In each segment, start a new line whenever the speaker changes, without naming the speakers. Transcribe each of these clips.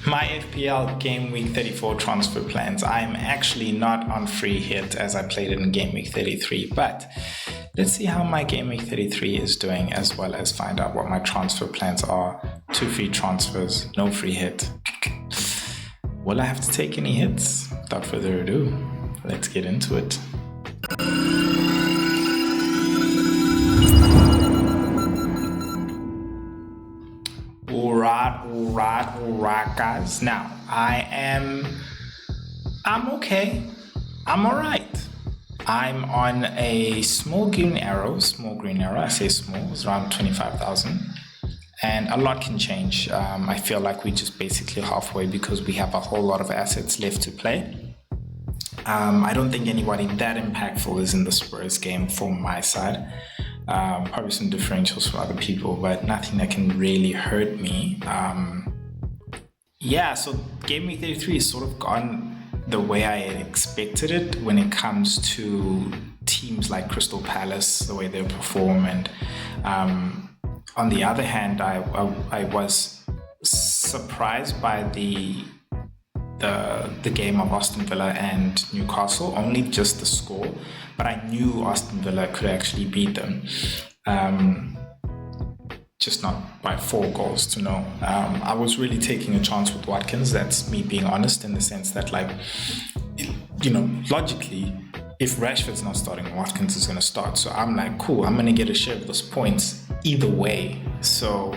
My FPL Gameweek 34 Transfer Plans. I'm actually not on free hit as I played it in Gameweek 33, but let's see how my Gameweek 33 is doing, as well as find out what my transfer plans are. 2 free transfers, no free hit. Will I have to take any hits? Without further ado, let's get into it. Alright, guys. Now, I'm okay. I'm alright. I'm on a small green arrow. I say small, it's around 25,000. And a lot can change. I feel like we're just basically halfway because we have a whole lot of assets left to play. I don't think anybody that impactful is in the Spurs game from my side. Probably some differentials for other people, but nothing that can really hurt me. So Game Week 33 is sort of gone the way I had expected it when it comes to teams like Crystal Palace, the way they perform. And on the other hand, I was surprised by the game of Aston Villa and Newcastle, only just the score, but I knew Aston Villa could actually beat them, just not by 4 goals to no. I was really taking a chance with Watkins. That's me being honest, in the sense that, like, logically, if Rashford's not starting, Watkins is going to start. So I'm like, cool, I'm going to get a share of those points either way. So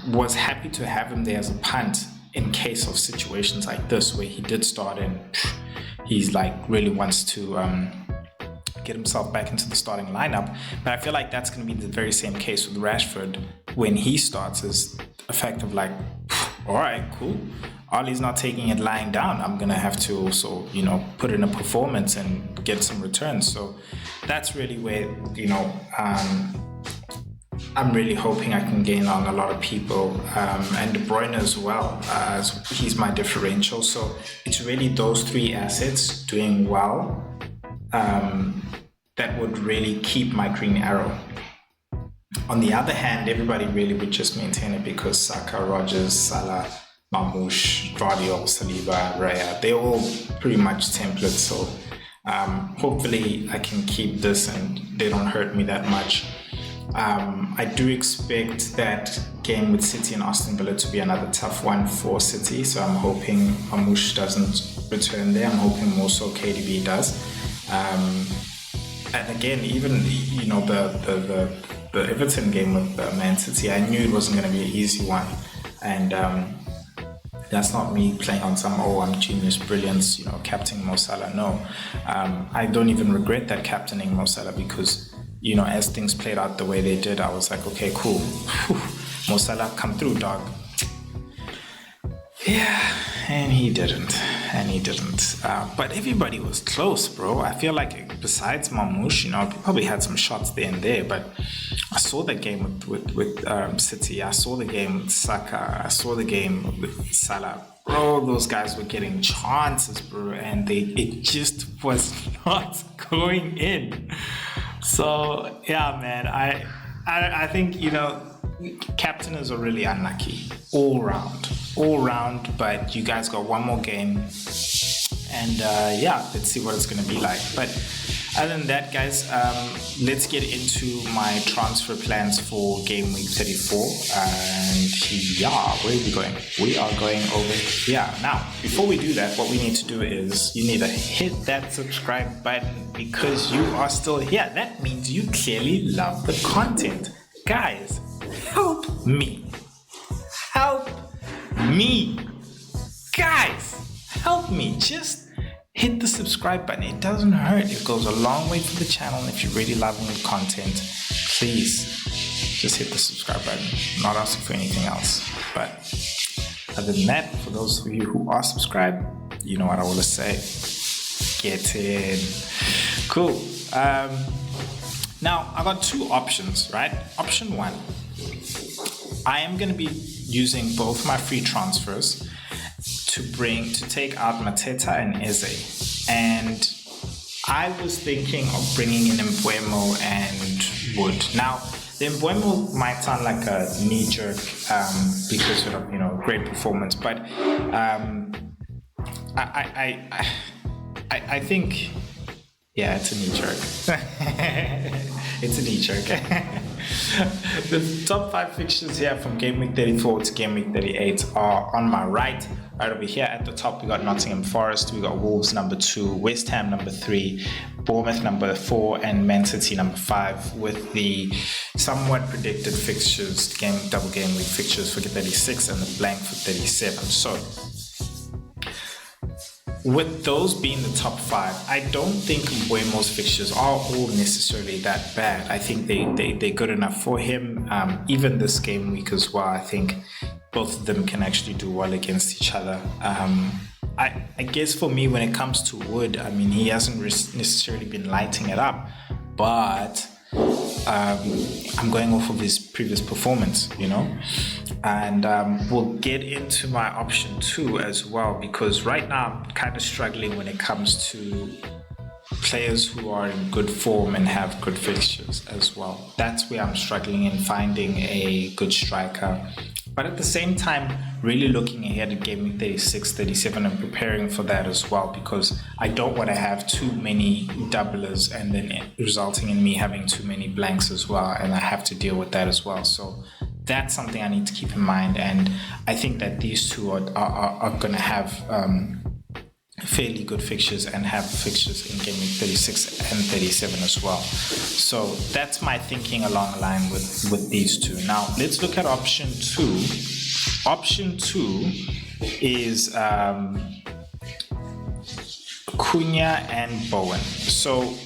was happy to have him there as a punt in case of situations like this where he did start and he's like really wants to get himself back into the starting lineup. But I feel like that's going to be the very same case with Rashford when he starts, is a fact of like, all right, cool, Ollie's not taking it lying down. I'm going to have to also, put in a performance and get some returns. So that's really where, I'm really hoping I can gain on a lot of people, and De Bruyne as well, as he's my differential. So it's really those 3 assets doing well that would really keep my green arrow. On the other hand, everybody really would just maintain it because Saka, Rodgers, Salah, Mamouche, Guardiola, Saliba, Raya, they're all pretty much templates. So hopefully I can keep this and they don't hurt me that much. I do expect that game with City and Aston Villa to be another tough one for City, so I'm hoping Mamouche doesn't return there. I'm hoping more so KDB does. And again, even the Everton game with Man City, I knew it wasn't going to be an easy one, and that's not me playing on some I'm genius brilliance, captaining Mo Salah. No, I don't even regret that captaining Mo Salah because, as things played out the way they did, I was like, okay, cool. Mo Salah, come through, dog. Yeah, and he didn't. But everybody was close, bro. I feel like besides Mamouche, probably had some shots there and there, but I saw the game with City. I saw the game with Saka. I saw the game with Salah. Bro, those guys were getting chances, bro, and it just was not going in. So yeah, man, I think captainers are really unlucky all round. But you guys got one more game, and let's see what it's gonna be like. But other than that, guys, let's get into my transfer plans for Game Week 34. And where are we going? We are going over here. Now, before we do that, what we need to do is you need to hit that subscribe button because you are still here. That means you clearly love the content. Guys, help me. Guys, help me. Just hit the subscribe button. It doesn't hurt. It goes a long way for the channel. If you're really loving the content, please just hit the subscribe button. I'm not asking for anything else. But other than that, for those of you who are subscribed, you know what I want to say. Get in. Cool. Now, I got 2 options, right? Option 1, I am going to be using both my free transfers to take out Mateta and Eze. And I was thinking of bringing in Mbeumo and Wood. Now, the Mbuemo might sound like a knee jerk because of great performance, but I think it's a knee jerk. It's a knee jerk. The top 5 fixtures here from Game Week 34 to Game Week 38 are on my right. Right over here at the top, we got Nottingham Forest, we got Wolves number 2, West Ham number 3, Bournemouth number 4, and Man City number 5, with the somewhat predicted fixtures, double game week fixtures for 36 and the blank for 37. So, with those being the top 5, I don't think Mbuemo's fixtures are all necessarily that bad. I think they're good enough for him. Even this game week as well, I think both of them can actually do well against each other. I guess for me, when it comes to Wood, I mean, he hasn't necessarily been lighting it up, but I'm going off of his previous performance, and we'll get into my option 2 as well, because right now I'm kind of struggling when it comes to players who are in good form and have good fixtures as well. That's where I'm struggling in finding a good striker. But at the same time, really looking ahead at Game Week 36, 37 and preparing for that as well, because I don't want to have too many doublers and then resulting in me having too many blanks as well, and I have to deal with that as well. So that's something I need to keep in mind, and I think that these two are going to have fairly good fixtures and have fixtures in Game Week 36 and 37 as well. So that's my thinking along the line with these two. Now let's look at option 2. Option 2 is Cunha and Bowen. So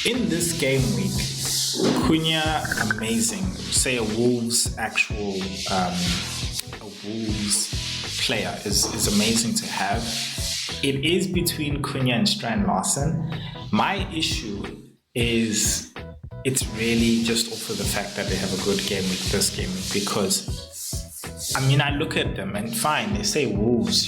in this game week, Cunha, amazing. Say a Wolves player is amazing to have. It is between Cunha and Strand Larsen. My issue is it's really just off of the fact that they have a good game week this game week, because I mean, I look at them and fine, they say Wolves,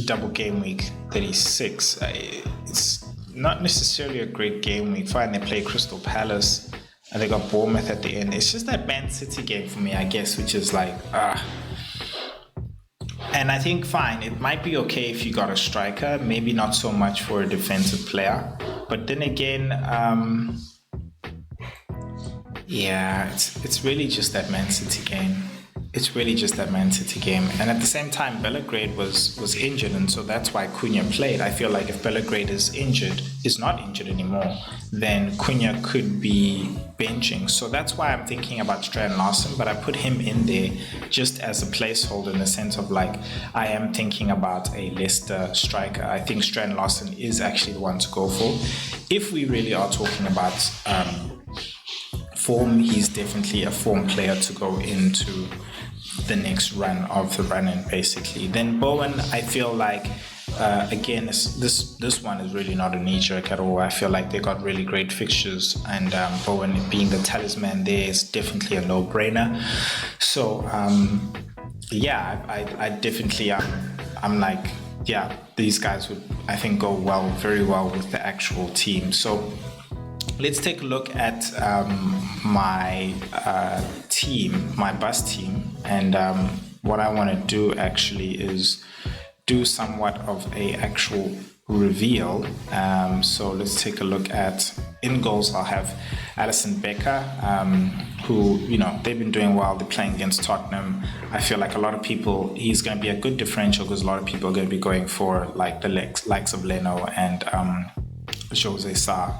double game week 36. It's not necessarily a great game week. Fine, they play Crystal Palace and they got Bournemouth at the end. It's just that Man City game for me, I guess, which is like, and I think, fine, it might be okay if you got a striker, maybe not so much for a defensive player. But then again, it's really just that Man City game. It's really just that Man City game. And at the same time, Belgrade was injured, and so that's why Cunha played. I feel like if Belgrade is not injured anymore, then Cunha could be benching. So that's why I'm thinking about Strand Larsen, but I put him in there just as a placeholder in the sense of like, I am thinking about a Leicester striker. I think Strand Larsen is actually the one to go for. If we really are talking about form, he's definitely a form player to go into the next run of the run-in, basically. Then Bowen, I feel like again, this one is really not a knee-jerk at all. I feel like they got really great fixtures, and Bowen being the talisman there is definitely a no-brainer. So I definitely I'm like, yeah, these guys would, I think, go very well with the actual team. So let's take a look at my team, my bus team, and what I want to do actually is do somewhat of a actual reveal. So let's take a look at, in goals I'll have Alisson Becker, who, they've been doing well. They're playing against Tottenham. I feel like a lot of people, he's going to be a good differential because a lot of people are going to be going for like the likes of Leno and Jose Sa,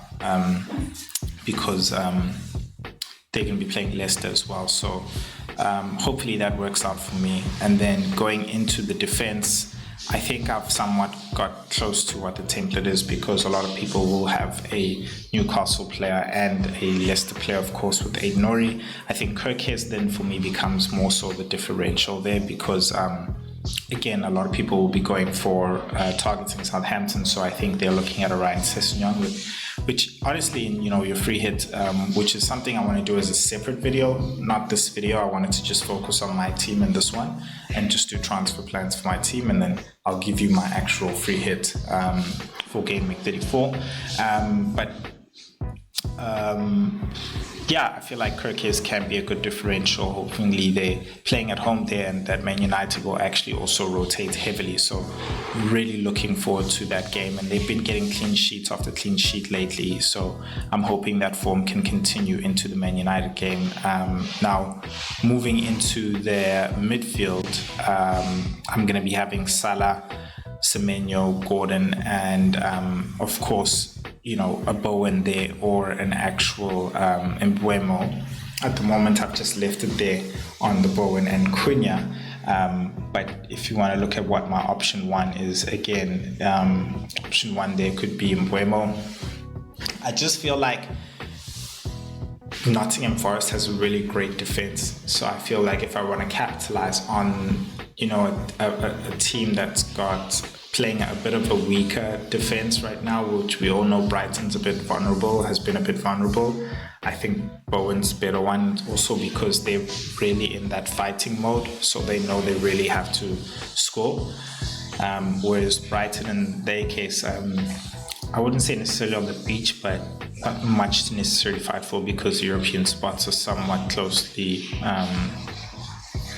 because they're going to be playing Leicester as well. So hopefully that works out for me. And then going into the defense, I think I've somewhat got close to what the template is, because a lot of people will have a Newcastle player and a Leicester player, of course, with Aid Nori. I think Kirkes then for me becomes more so the differential there, because again, a lot of people will be going for targeting Southampton, so I think they're looking at a Ryan Sessegnon, which honestly, in your free hit, which is something I want to do as a separate video, not this video. I wanted to just focus on my team in this one and just do transfer plans for my team, and then I'll give you my actual free hit for Game Week 34. But Yeah, I feel like Kirkes can be a good differential. Hopefully they're playing at home there, and that Man United will actually also rotate heavily. So really looking forward to that game. And they've been getting clean sheets after clean sheet lately. So I'm hoping that form can continue into the Man United game. Now, moving into their midfield, I'm going to be having Salah, Semenyo, Gordon, and of course, a Bowen there or an actual Mbeumo. At the moment, I've just left it there on the Bowen and Cunha. But if you want to look at what my option one is, again, option one there could be Mbeumo. I just feel like Nottingham Forest has a really great defense. So I feel like if I want to capitalize on, a team that's playing a bit of a weaker defense right now, which we all know Brighton's has been a bit vulnerable. I think Bowen's better one also because they're really in that fighting mode. So they know they really have to score. Whereas Brighton, in their case, I wouldn't say necessarily on the beach, but not much to necessarily fight for because European spots are somewhat closely.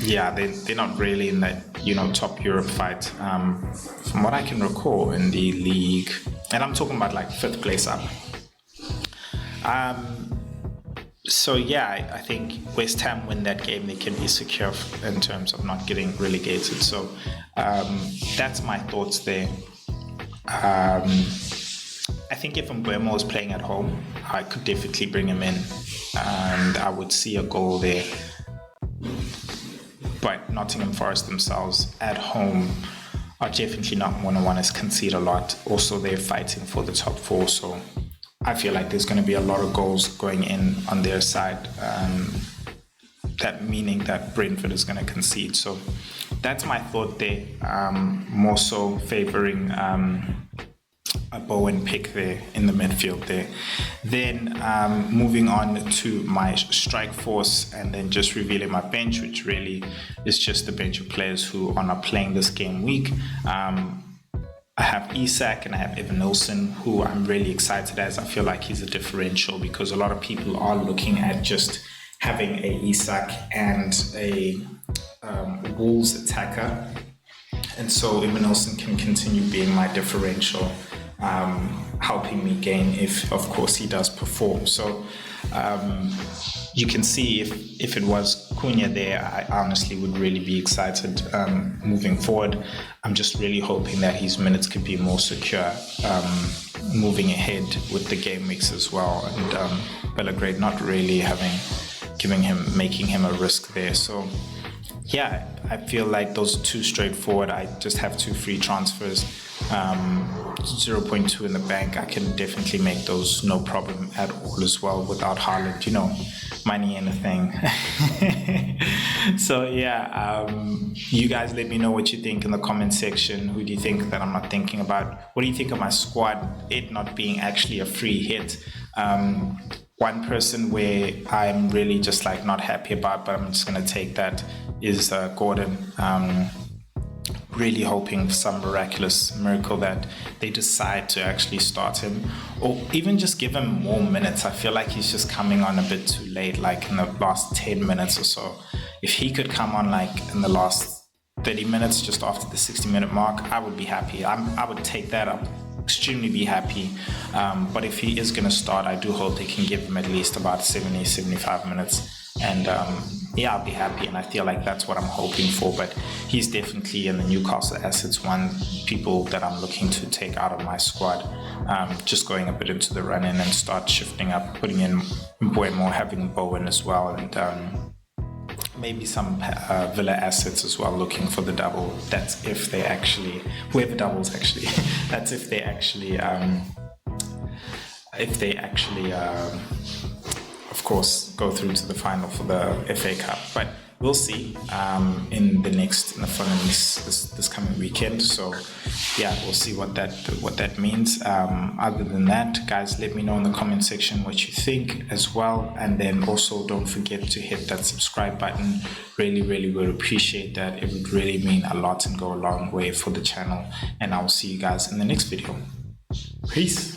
They're not really in that top Europe fight. From what I can recall in the league, and I'm talking about like 5th place up. I think West Ham win that game, they can be secure in terms of not getting relegated. So that's my thoughts there. I think if Mbeumo is playing at home, I could definitely bring him in and I would see a goal there. But Nottingham Forest themselves at home are definitely not going to want to concede a lot. Also, they're fighting for the top 4, so I feel like there's going to be a lot of goals going in on their side. That meaning that Brentford is going to concede. So that's my thought there. More so favouring a Bowen pick there in the midfield there. Then moving on to my strike force and then just revealing my bench, which really is just the bench of players who are not playing this game week. I have Isak and I have Evan Nilsson, who I'm really excited as. I feel like he's a differential because a lot of people are looking at just having a Isak and a Wolves attacker. And so Evan Nilsson can continue being my differential, helping me gain if, of course, he does perform. So you can see if it was Cunha there, I honestly would really be excited moving forward. I'm just really hoping that his minutes could be more secure moving ahead with the game weeks as well. And Belgrade not really making him a risk there. So yeah, I feel like those are two straightforward. I just have 2 free transfers, 0.2 in the bank. I can definitely make those no problem at all as well without Haaland, money and a thing. So yeah, you guys let me know what you think in the comment section. Who do you think that I'm not thinking about? What do you think of my squad? It not being actually a free hit. One person where I'm really just like not happy about, but I'm just going to take that, is Gordon. Really hoping for some miraculous miracle that they decide to actually start him or even just give him more minutes. I feel like he's just coming on a bit too late, like in the last 10 minutes or so. If he could come on like in the last 30 minutes, just after the 60-minute mark, I would be happy. I would take that up. Extremely be happy, but if he is going to start, I do hope they can give him at least about 70-75 minutes, and I'll be happy, and I feel like that's what I'm hoping for. But he's definitely in the Newcastle assets, one people that I'm looking to take out of my squad, just going a bit into the run-in and start shifting up, putting in Mbeumo, having Bowen as well, and maybe some Villa assets as well, looking for the double. That's if they actually, whoever doubles actually, that's if they actually, of course, go through to the final for the FA Cup. But we'll see in the following this coming weekend. So yeah, we'll see what that means. Other than that, guys, let me know in the comment section what you think as well, and then also don't forget to hit that subscribe button. Really would appreciate that. It would really mean a lot and go a long way for the channel, and I will see you guys in the next video. Peace.